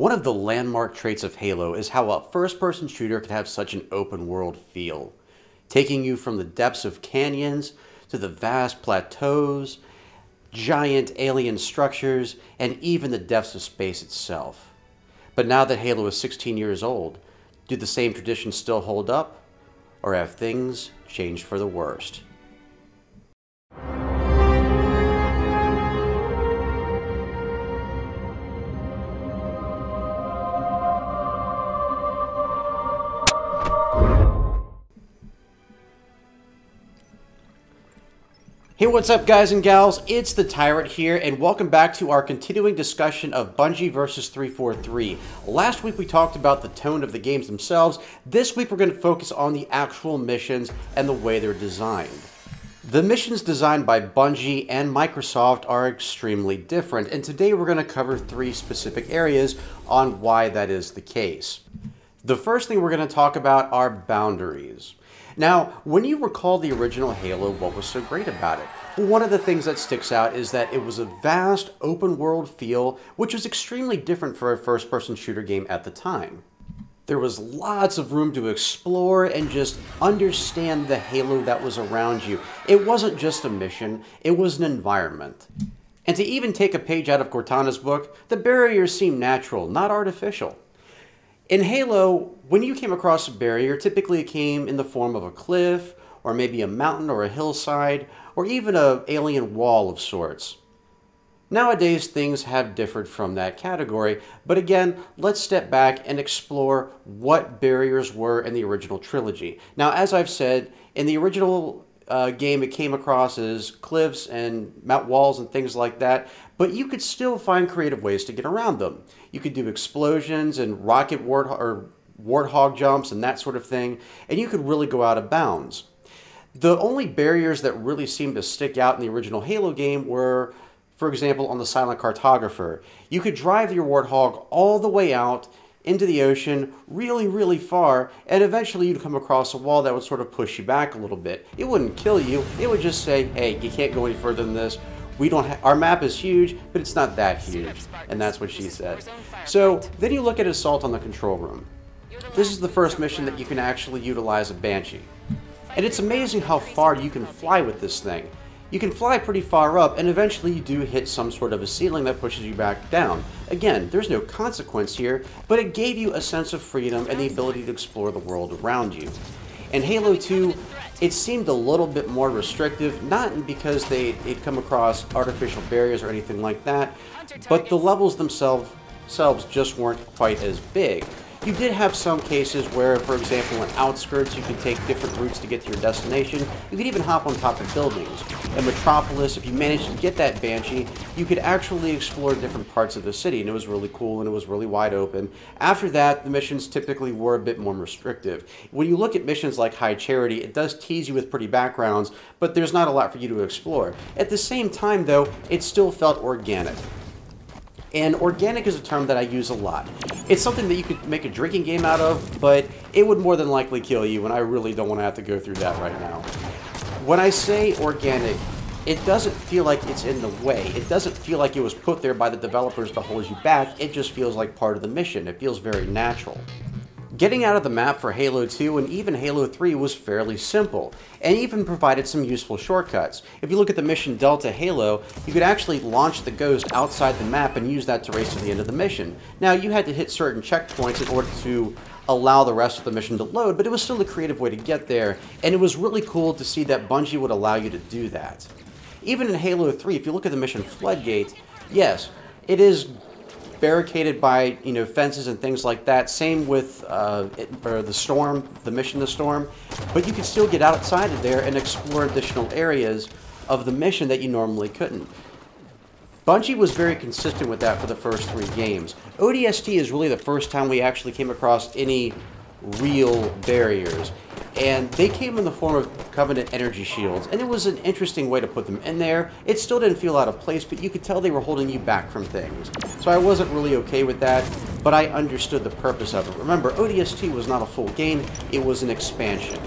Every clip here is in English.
One of the landmark traits of Halo is how a first-person shooter can have such an open-world feel, taking you from the depths of canyons to the vast plateaus, giant alien structures, and even the depths of space itself. But now that Halo is 16 years old, do the same traditions still hold up, or have things changed for the worst? Hey, what's up guys and gals? It's the Tyrant here, and welcome back to our continuing discussion of Bungie vs 343. Last week we talked about the tone of the games themselves. This week we're going to focus on the actual missions and the way they're designed. The missions designed by Bungie and Microsoft are extremely different, and today we're going to cover three specific areas on why that is the case. The first thing we're going to talk about are boundaries. Now, when you recall the original Halo, what was so great about it? Well, one of the things that sticks out is that it was a vast open world feel, which was extremely different for a first-person shooter game at the time. There was lots of room to explore and just understand the Halo that was around you. It wasn't just a mission, it was an environment. And to even take a page out of Cortana's book, the barriers seemed natural, not artificial. In Halo, when you came across a barrier, typically it came in the form of a cliff, or maybe a mountain or a hillside, or even an alien wall of sorts. Nowadays, things have differed from that category, but again, let's step back and explore what barriers were in the original trilogy. Now, as I've said, in the original game, it came across as cliffs and mount walls and things like that, but you could still find creative ways to get around them. You could do explosions and rocket warthog jumps and that sort of thing, and you could really go out of bounds. The only barriers that really seemed to stick out in the original Halo game were, for example, on the Silent Cartographer. You could drive your warthog all the way out into the ocean really far, and eventually you'd come across a wall that would sort of push you back a little bit. It wouldn't kill you, it would just say, hey, you can't go any further than this. Our map is huge, but it's not that huge. And that's what she said. So then you look at Assault on the Control Room. This is the first mission that you can actually utilize a Banshee. And it's amazing how far you can fly with this thing. You can fly pretty far up, and eventually you do hit some sort of a ceiling that pushes you back down. Again, there's no consequence here, but it gave you a sense of freedom and the ability to explore the world around you. In Halo 2, it seemed a little bit more restrictive, not because they'd come across artificial barriers or anything like that, but the levels themselves just weren't quite as big. You did have some cases where, for example, in Outskirts, you could take different routes to get to your destination. You could even hop on top of buildings. In Metropolis, if you managed to get that Banshee, you could actually explore different parts of the city, and it was really cool and it was really wide open. After that, the missions typically were a bit more restrictive. When you look at missions like High Charity, it does tease you with pretty backgrounds, but there's not a lot for you to explore. At the same time, though, it still felt organic. And organic is a term that I use a lot. It's something that you could make a drinking game out of, but it would more than likely kill you, and I really don't want to have to go through that right now. When I say organic, it doesn't feel like it's in the way. It doesn't feel like it was put there by the developers to hold you back. It just feels like part of the mission. It feels very natural. Getting out of the map for Halo 2 and even Halo 3 was fairly simple, and even provided some useful shortcuts. If you look at the mission Delta Halo, you could actually launch the Ghost outside the map and use that to race to the end of the mission. Now, you had to hit certain checkpoints in order to allow the rest of the mission to load, but it was still a creative way to get there, and it was really cool to see that Bungie would allow you to do that. Even in Halo 3, if you look at the mission Floodgate, yes, it is barricaded by, fences and things like that. Same with the mission The Storm, but you can still get outside of there and explore additional areas of the mission that you normally couldn't. Bungie was very consistent with that for the first three games. ODST is really the first time we actually came across any real barriers, and they came in the form of Covenant energy shields, and it was an interesting way to put them in there. It still didn't feel out of place, but you could tell they were holding you back from things. So I wasn't really okay with that, but I understood the purpose of it. Remember, ODST was not a full game, it was an expansion.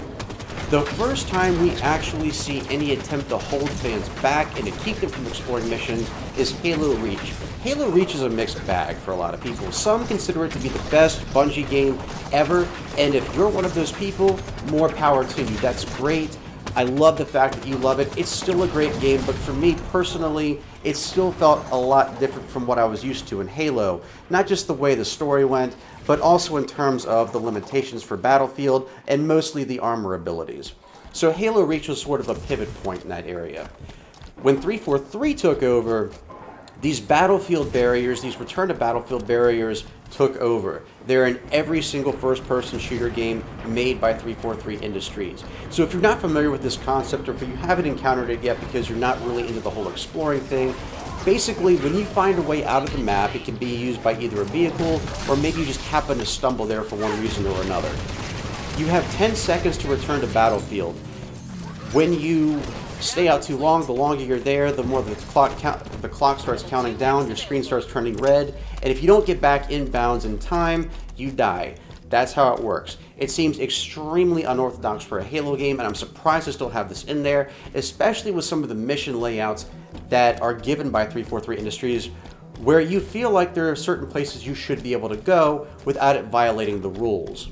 The first time we actually see any attempt to hold fans back and to keep them from exploring missions is Halo Reach. Halo Reach is a mixed bag for a lot of people. Some consider it to be the best Bungie game ever, and if you're one of those people, more power to you. That's great. I love the fact that you love it. It's still a great game, but for me personally, it still felt a lot different from what I was used to in Halo. Not just the way the story went, but also in terms of the limitations for Battlefield, and mostly the armor abilities. So Halo Reach was sort of a pivot point in that area. When 343 took over, these battlefield barriers, these return to battlefield barriers took over. They're in every single first-person shooter game made by 343 Industries. So if you're not familiar with this concept, or if you haven't encountered it yet because you're not really into the whole exploring thing, basically when you find a way out of the map, it can be used by either a vehicle, or maybe you just happen to stumble there for one reason or another. You have 10 seconds to return to battlefield. When you stay out too long, the longer you're there, the more the clock starts counting down, your screen starts turning red, and if you don't get back inbounds in time, you die. That's how it works. It seems extremely unorthodox for a Halo game, and I'm surprised to still have this in there, especially with some of the mission layouts that are given by 343 Industries, where you feel like there are certain places you should be able to go without it violating the rules.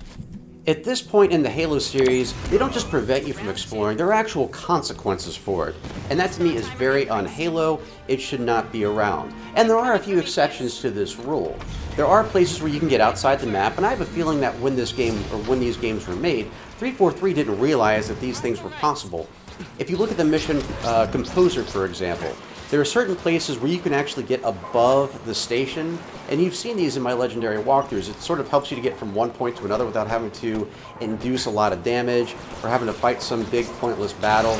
At this point in the Halo series, they don't just prevent you from exploring, there are actual consequences for it. And that to me is very un-Halo. It should not be around. And there are a few exceptions to this rule. There are places where you can get outside the map, and I have a feeling that when these games were made, 343 didn't realize that these things were possible. If you look at the mission Composer, for example, there are certain places where you can actually get above the station, and you've seen these in my legendary walkthroughs. It sort of helps you to get from one point to another without having to induce a lot of damage or having to fight some big pointless battle.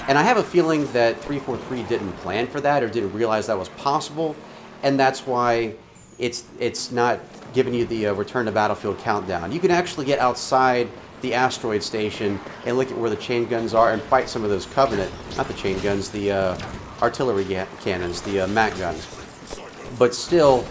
And I have a feeling that 343 didn't plan for that or didn't realize that was possible, and that's why it's not giving you the return to battlefield countdown. You can actually get outside the asteroid station and look at where the chain guns are and fight some of those Covenant, not the chain guns, the artillery cannons, the MAC guns. But still,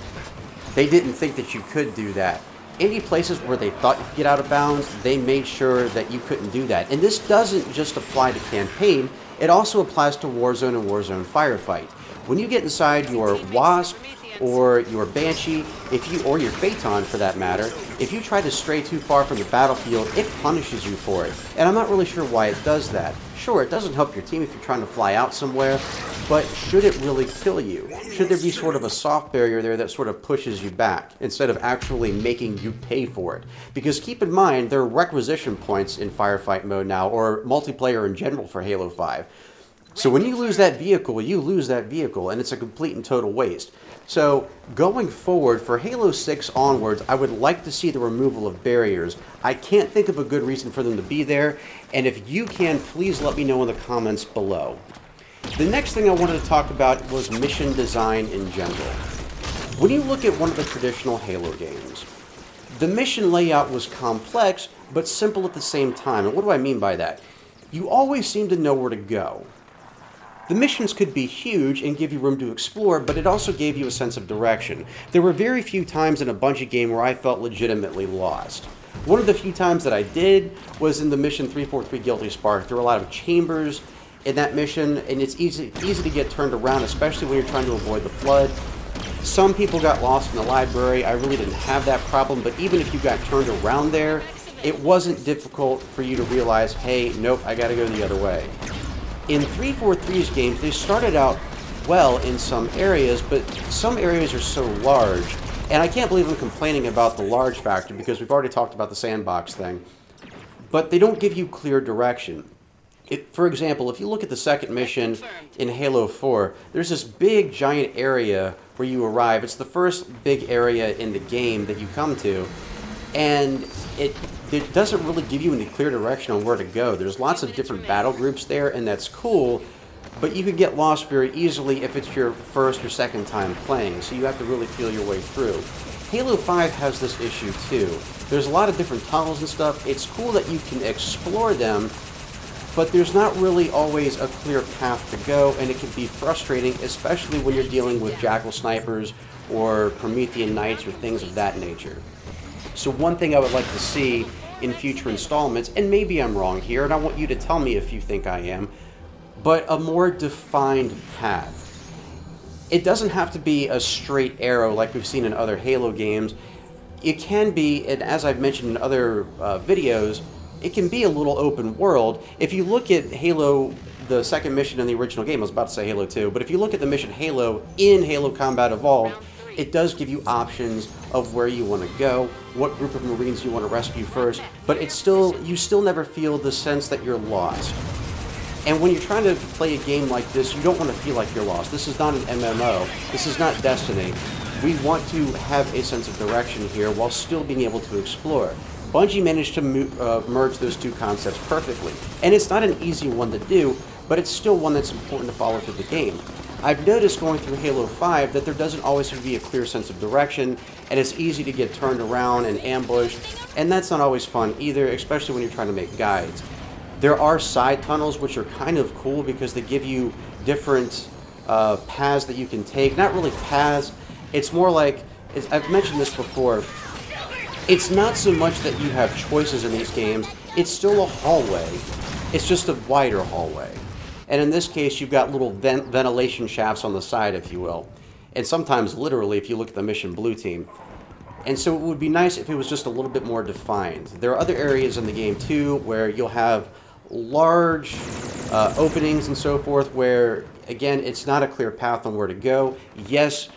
they didn't think that you could do that. Any places where they thought you could get out of bounds, they made sure that you couldn't do that. And this doesn't just apply to campaign, it also applies to Warzone and Warzone Firefight. When you get inside your Wasp or your Banshee, or your Phaeton for that matter, if you try to stray too far from the battlefield, it punishes you for it. And I'm not really sure why it does that. Sure, it doesn't help your team if you're trying to fly out somewhere, but should it really kill you? Should there be sort of a soft barrier there that sort of pushes you back, instead of actually making you pay for it? Because keep in mind, there are requisition points in Firefight mode now, or multiplayer in general for Halo 5. So when you lose that vehicle, you lose that vehicle, and it's a complete and total waste. So going forward, for Halo 6 onwards, I would like to see the removal of barriers. I can't think of a good reason for them to be there, and if you can, please let me know in the comments below. The next thing I wanted to talk about was mission design in general. When you look at one of the traditional Halo games, the mission layout was complex, but simple at the same time. And what do I mean by that? You always seem to know where to go. The missions could be huge and give you room to explore, but it also gave you a sense of direction. There were very few times in a Bungie game where I felt legitimately lost. One of the few times that I did was in the mission 343 Guilty Spark. There were a lot of chambers in that mission, and it's easy to get turned around, especially when you're trying to avoid the flood. Some people got lost in the library. I really didn't have that problem, but even if you got turned around there, it wasn't difficult for you to realize, hey, nope, I gotta go the other way. In 343's games, they started out well in some areas, but some areas are so large, and I can't believe I'm complaining about the large factor because we've already talked about the sandbox thing, but they don't give you clear direction. For example, if you look at the second mission in Halo 4, there's this big giant area where you arrive. It's the first big area in the game that you come to, and it doesn't really give you any clear direction on where to go. There's lots of different battle groups there, and that's cool, but you can get lost very easily if it's your first or second time playing, so you have to really feel your way through. Halo 5 has this issue too. There's a lot of different tunnels and stuff. It's cool that you can explore them, but there's not really always a clear path to go, and it can be frustrating, especially when you're dealing with Jackal snipers or Promethean Knights or things of that nature. So one thing I would like to see in future installments, and maybe I'm wrong here, and I want you to tell me if you think I am, but a more defined path. It doesn't have to be a straight arrow like we've seen in other Halo games. It can be, and as I've mentioned in other videos, it can be a little open world. If you look at Halo, the second mission in the original game, I was about to say Halo 2, but if you look at the mission Halo in Halo Combat Evolved, it does give you options of where you want to go, what group of Marines you want to rescue first, but it's still, you still never feel the sense that you're lost. And when you're trying to play a game like this, you don't want to feel like you're lost. This is not an MMO. This is not Destiny. We want to have a sense of direction here while still being able to explore. Bungie managed to merge those two concepts perfectly. And it's not an easy one to do, but it's still one that's important to follow through the game. I've noticed going through Halo 5 that there doesn't always have to be a clear sense of direction, and it's easy to get turned around and ambushed, and that's not always fun either, especially when you're trying to make guides. There are side tunnels, which are kind of cool because they give you different paths that you can take. Not really paths, it's more like, I've mentioned this before, it's not so much that you have choices in these games, it's still a hallway. It's just a wider hallway. And in this case, you've got little ventilation shafts on the side, if you will. And sometimes literally, if you look at the mission blue team. And so it would be nice if it was just a little bit more defined. There are other areas in the game too where you'll have large openings and so forth where, again, it's not a clear path on where to go. Yes,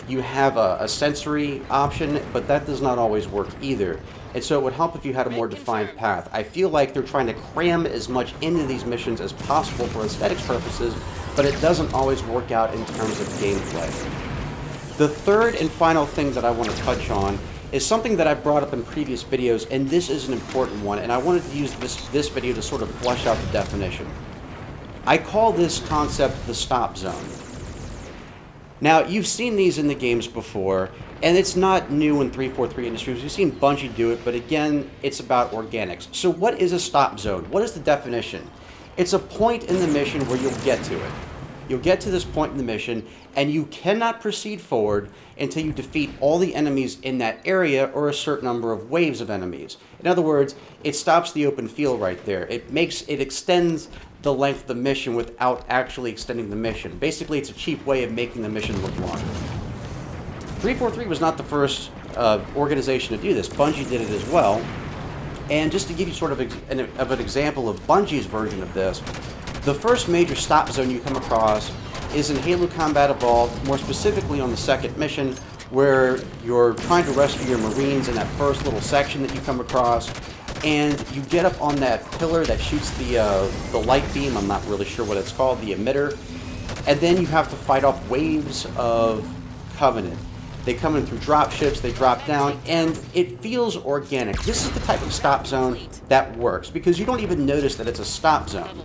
you have a sensory option, but that does not always work either. And so it would help if you had a more defined path. I feel like they're trying to cram as much into these missions as possible for aesthetics purposes, but it doesn't always work out in terms of gameplay. The third and final thing that I want to touch on is something that I've brought up in previous videos, and this is an important one, and I wanted to use this video to sort of flesh out the definition. I call this concept the stop zone. Now, you've seen these in the games before, and it's not new in 343 Industries. We've seen Bungie do it, but again, it's about organics. So what is a stop zone? What is the definition? It's a point in the mission where you'll get to it. You'll get to this point in the mission, and you cannot proceed forward until you defeat all the enemies in that area or a certain number of waves of enemies. In other words, it stops the open field right there. It extends the length of the mission without actually extending the mission. Basically, it's a cheap way of making the mission look longer. 343 was not the first organization to do this. Bungie did it as well. And just to give you sort of an example of Bungie's version of this, the first major stop zone you come across is in Halo Combat Evolved, more specifically on the second mission, where you're trying to rescue your Marines in that first little section that you come across, and you get up on that pillar that shoots the light beam, I'm not really sure what it's called, the emitter, and then you have to fight off waves of Covenant. They come in through drop ships, they drop down, and it feels organic. This is the type of stop zone that works, because you don't even notice that it's a stop zone.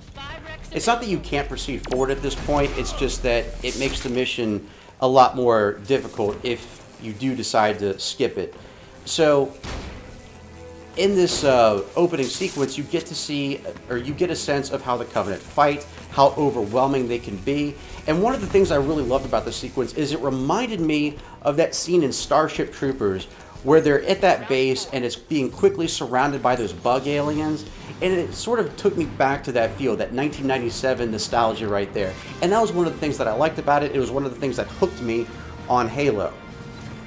It's not that you can't proceed forward at this point, it's just that it makes the mission a lot more difficult if you do decide to skip it. So, in this opening sequence, you get to see, or you get a sense of how the Covenant fight, how overwhelming they can be. And one of the things I really loved about the sequence is it reminded me of that scene in Starship Troopers where they're at that base and it's being quickly surrounded by those bug aliens. And it sort of took me back to that feel, that 1997 nostalgia right there. And that was one of the things that I liked about it. It was one of the things that hooked me on Halo.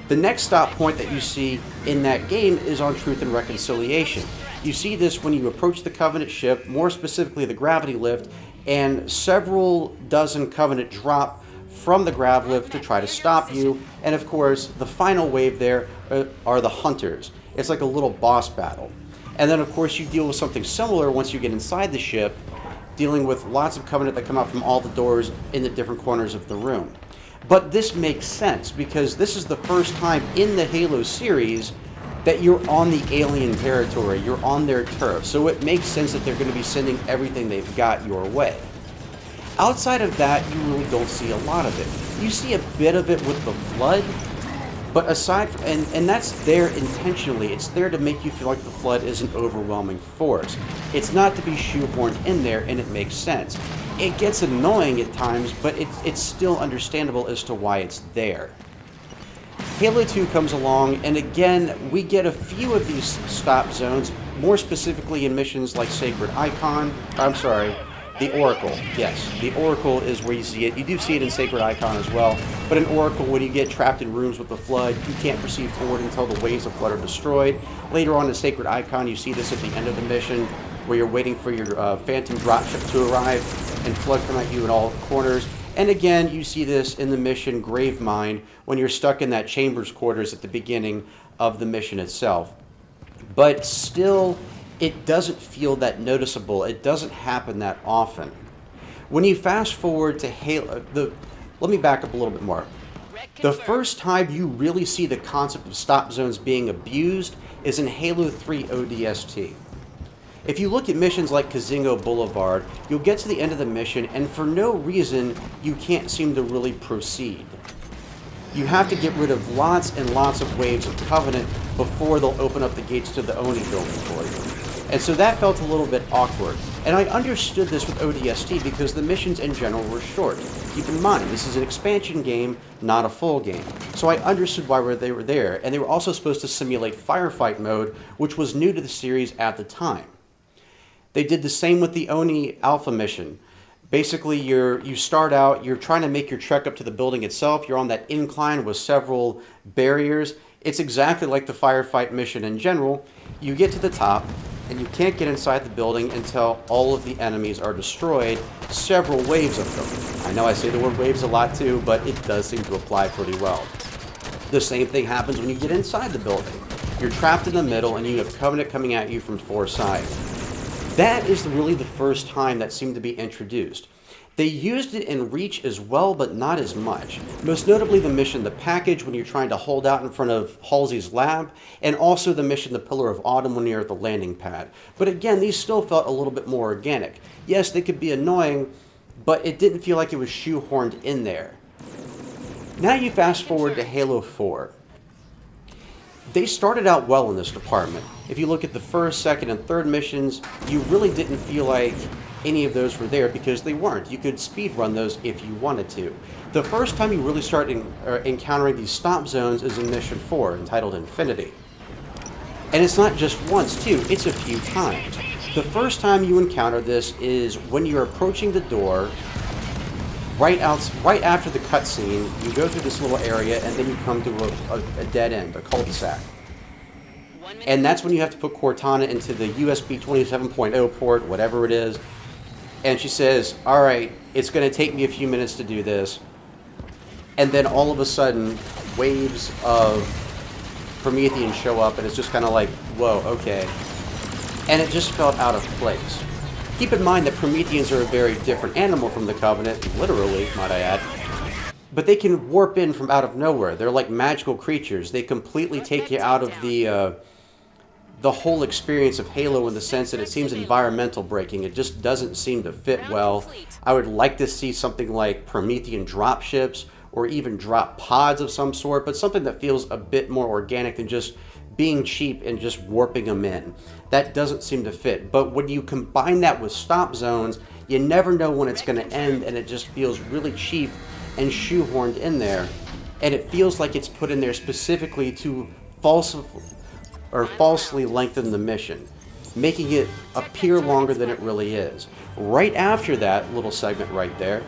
The next stop point that you see in that game is on Truth and Reconciliation. You see this when you approach the Covenant ship, more specifically the gravity lift, and several dozen Covenant drop from the grav lift to try to stop you. And of course, the final wave there are the Hunters. It's like a little boss battle. And then of course you deal with something similar once you get inside the ship, dealing with lots of Covenant that come out from all the doors in the different corners of the room. But this makes sense because this is the first time in the Halo series that you're on the alien territory, you're on their turf. So it makes sense that they're going to be sending everything they've got your way. Outside of that, you really don't see a lot of it. You see a bit of it with the Flood, but aside from, and that's there intentionally. It's there to make you feel like the Flood is an overwhelming force. It's not to be shoehorned in there, and it makes sense. It gets annoying at times, but it's still understandable as to why it's there. Halo 2 comes along, and again, we get a few of these stop zones, more specifically in missions like Sacred Icon, The Oracle, yes. The Oracle is where you see it. You do see it in Sacred Icon as well. But in Oracle, when you get trapped in rooms with the Flood, you can't proceed forward until the waves of Flood are destroyed. Later on in Sacred Icon, you see this at the end of the mission, where you're waiting for your Phantom dropship to arrive, and Flood come at you in all corners. And again, you see this in the mission Gravemind, when you're stuck in that Chambers quarters at the beginning of the mission itself. But still, it doesn't feel that noticeable. It doesn't happen that often. When you fast forward to Halo, let me back up a little bit more. The first time you really see the concept of stop zones being abused is in Halo 3 ODST. If you look at missions like Kazingo Boulevard, you'll get to the end of the mission and for no reason you can't seem to really proceed. You have to get rid of lots and lots of waves of Covenant before they'll open up the gates to the Oni building for you. And so that felt a little bit awkward. And I understood this with ODST because the missions in general were short. Keep in mind, this is an expansion game, not a full game. So I understood why they were there. And they were also supposed to simulate firefight mode, which was new to the series at the time. They did the same with the Oni Alpha mission. Basically, you start out, you're trying to make your trek up to the building itself. You're on that incline with several barriers. It's exactly like the firefight mission in general. You get to the top, and you can't get inside the building until all of the enemies are destroyed, several waves of them. I know I say the word waves a lot too, but it does seem to apply pretty well. The same thing happens when you get inside the building. You're trapped in the middle, and you have Covenant coming at you from four sides. That is really the first time that seemed to be introduced. They used it in Reach as well, but not as much. Most notably the mission The Package when you're trying to hold out in front of Halsey's lab, and also the mission The Pillar of Autumn when you're at the landing pad. But again, these still felt a little bit more organic. Yes, they could be annoying, but it didn't feel like it was shoehorned in there. Now you fast forward to Halo 4. They started out well in this department. If you look at the first, second, and third missions, you really didn't feel like any of those were there because they weren't. You could speedrun those if you wanted to. The first time you really start encountering these stop zones is in Mission 4, entitled Infinity. And it's not just once, too. It's a few times. The first time you encounter this is when you're approaching the door, right after the cutscene. You go through this little area, and then you come to a dead end, a cul-de-sac. And that's when you have to put Cortana into the USB 27.0 port, whatever it is. And she says, all right, it's going to take me a few minutes to do this. And then all of a sudden, waves of Prometheans show up, and it's just kind of like, whoa, okay. And it just felt out of place. Keep in mind that Prometheans are a very different animal from the Covenant, literally, might I add. But they can warp in from out of nowhere. They're like magical creatures. They completely take you out of the whole experience of Halo in the sense that it seems environmental breaking. It just doesn't seem to fit well. I would like to see something like Promethean dropships or even drop pods of some sort, but something that feels a bit more organic than just being cheap and just warping them in. That doesn't seem to fit. But when you combine that with stop zones, you never know when it's going to end, and it just feels really cheap and shoehorned in there. And it feels like it's put in there specifically to falsely lengthen the mission, making it appear longer than it really is. Right after that little segment right there,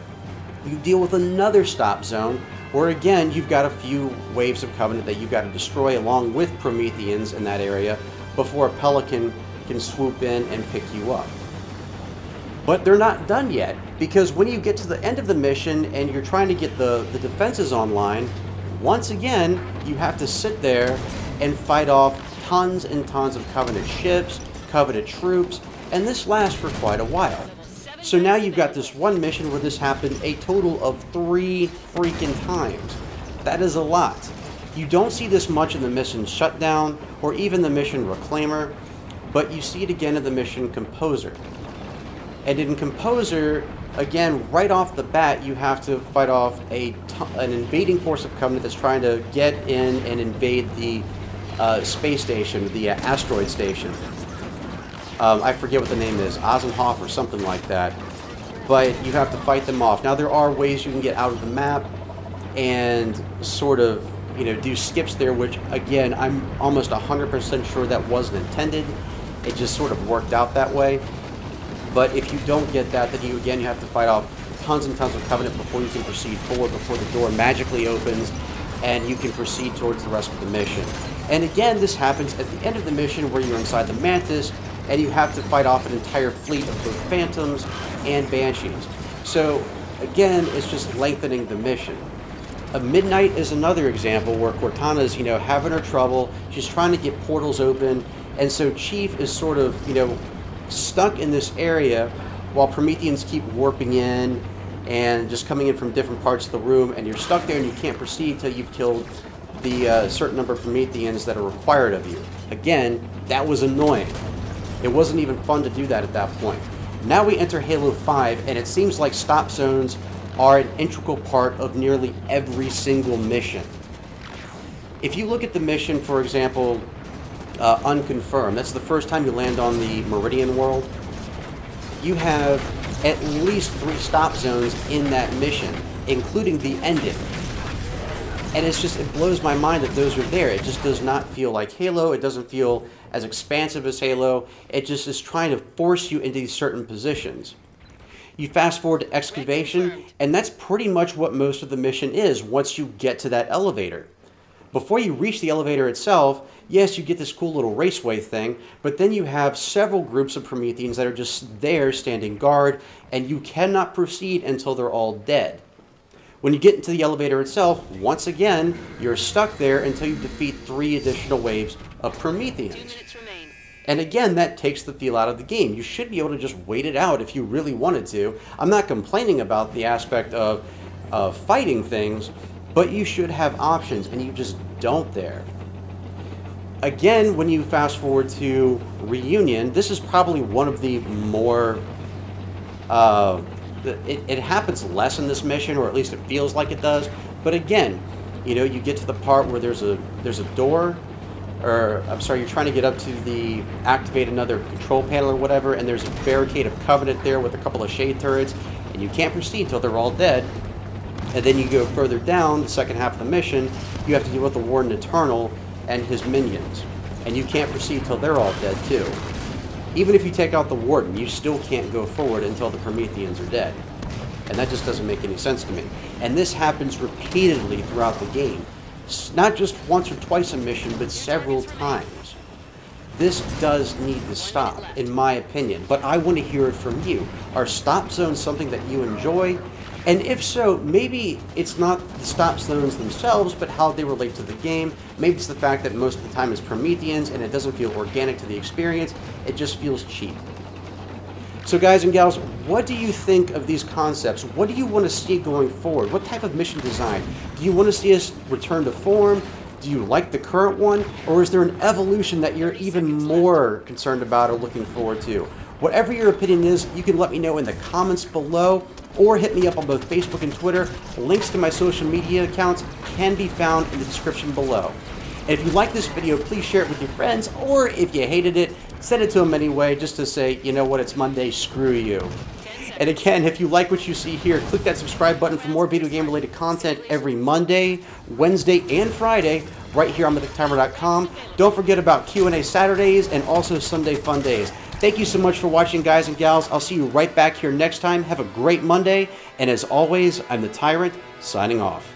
you deal with another stop zone where again you've got a few waves of Covenant that you've got to destroy along with Prometheans in that area before a Pelican can swoop in and pick you up. But they're not done yet, because when you get to the end of the mission and you're trying to get the defenses online, once again you have to sit there and fight off tons and tons of Covenant ships, Covenant troops, and this lasts for quite a while. So now you've got this one mission where this happened a total of 3 freaking times. That is a lot. You don't see this much in the mission Shutdown or even the mission Reclaimer, but you see it again in the mission Composer. And in Composer, again, right off the bat, you have to fight off an invading force of Covenant that's trying to get in and invade the space station, the asteroid station. I forget what the name is, Ozenhoff or something like that. But you have to fight them off. Now there are ways you can get out of the map and sort of, you know, do skips there, which again, I'm almost 100% sure that wasn't intended. It just sort of worked out that way. But if you don't get that, then you have to fight off tons and tons of Covenant before you can proceed forward, before the door magically opens, and you can proceed towards the rest of the mission. And again, this happens at the end of the mission where you're inside the Mantis, and you have to fight off an entire fleet of both Phantoms and Banshees. So, again, it's just lengthening the mission. A Midnight is another example where Cortana's, having her trouble. She's trying to get portals open, and so Chief is sort of, stuck in this area while Prometheans keep warping in and just coming in from different parts of the room, and you're stuck there and you can't proceed until you've killed the certain number of Prometheans that are required of you. Again, that was annoying. It wasn't even fun to do that at that point. Now we enter Halo 5, and it seems like stop zones are an integral part of nearly every single mission. If you look at the mission, for example, Unconfirmed, that's the first time you land on the Meridian world, you have at least 3 stop zones in that mission, including the ending. And it blows my mind that those are there. It just does not feel like Halo. It doesn't feel as expansive as Halo. It just is trying to force you into these certain positions. You fast forward to Excavation, and that's pretty much what most of the mission is once you get to that elevator. Before you reach the elevator itself, yes, you get this cool little raceway thing, but then you have several groups of Prometheans that are just there standing guard, and you cannot proceed until they're all dead. When you get into the elevator itself, once again, you're stuck there until you defeat 3 additional waves of Prometheans. 2 minutes remain. And again, that takes the feel out of the game. You should be able to just wait it out if you really wanted to. I'm not complaining about the aspect of fighting things, but you should have options, and you just don't there. Again, when you fast forward to Reunion, this is probably one of the more... It happens less in this mission, or at least it feels like it does. But again, you get to the part where there's a door, or I'm sorry, you're trying to get up to activate another control panel or whatever, and there's a barricade of Covenant there with a couple of shade turrets, and you can't proceed until they're all dead. And then you go further down, the second half of the mission, you have to deal with the Warden Eternal and his minions, and you can't proceed until they're all dead too. Even if you take out the Warden, you still can't go forward until the Prometheans are dead. And that just doesn't make any sense to me. And this happens repeatedly throughout the game. Not just once or twice a mission, but several times. This does need to stop, in my opinion. But I want to hear it from you. Are stop zones something that you enjoy? And if so, maybe it's not the stop zones themselves, but how they relate to the game. Maybe it's the fact that most of the time it's Prometheans and it doesn't feel organic to the experience. It just feels cheap. So guys and gals, what do you think of these concepts? What do you want to see going forward? What type of mission design? Do you want to see us return to form? Do you like the current one? Or is there an evolution that you're even more concerned about or looking forward to? Whatever your opinion is, you can let me know in the comments below, or hit me up on both Facebook and Twitter. Links to my social media accounts can be found in the description below. And if you like this video, please share it with your friends, or if you hated it, send it to them anyway, just to say, you know what, it's Monday, screw you. And again, if you like what you see here, click that subscribe button for more video game related content every Monday, Wednesday, and Friday, right here on MythicTyrant.com. Don't forget about Q&A Saturdays and also Sunday Fun Days. Thank you so much for watching, guys and gals. I'll see you right back here next time. Have a great Monday. And as always, I'm the Tyrant, signing off.